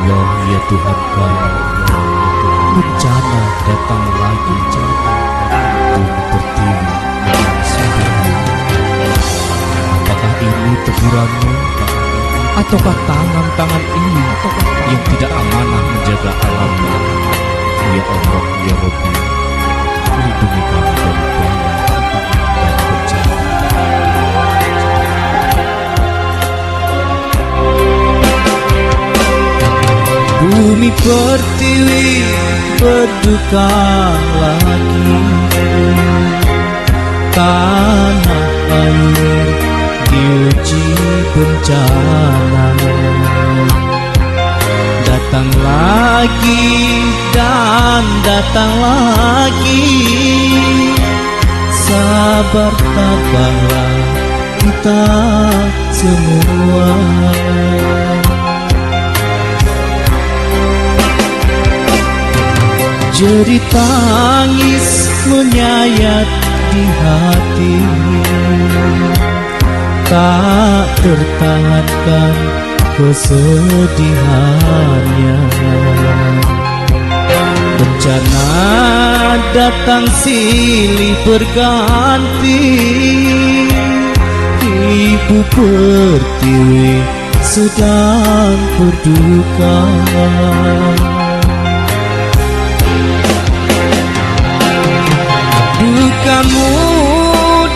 Allah ya Tuhan kami, bencana datang lagi Gunung Pertiwi mengasihimu. Apakah ini teguranmu, ataukah tangan-tangan ini yang tidak amanah menjaga alamnya? Ya Allah ya Rabbi, lindungi kami dari bahaya dan bencana. Bumi Pertiwi berduka lagi, tanah air diuji bencana. Datang lagi dan datang lagi, sabar tabahlah kita semua. Jerit tangis menyayat di hati, tak tertahankan kesedihannya. Bencana datang silih berganti, Ibu Pertiwi sedang berduka. Dukamu,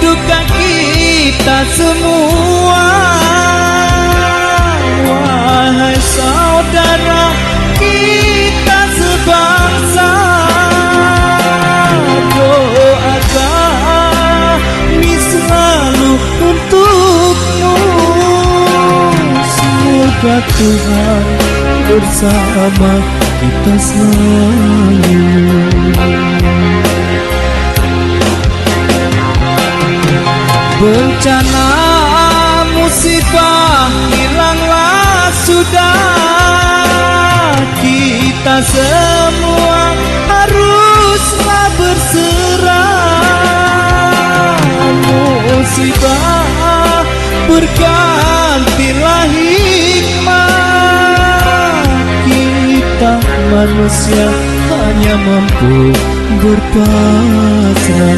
duka kita semua. Wahai saudara kita sebangsa, doa kami selalu untukmu. Semoga Tuhan bersama kita selalu. Bencana musibah hilanglah sudah, kita semua haruslah berserah. Musibah bergantilah hikmah, kita manusia hanya mampu berpasrah.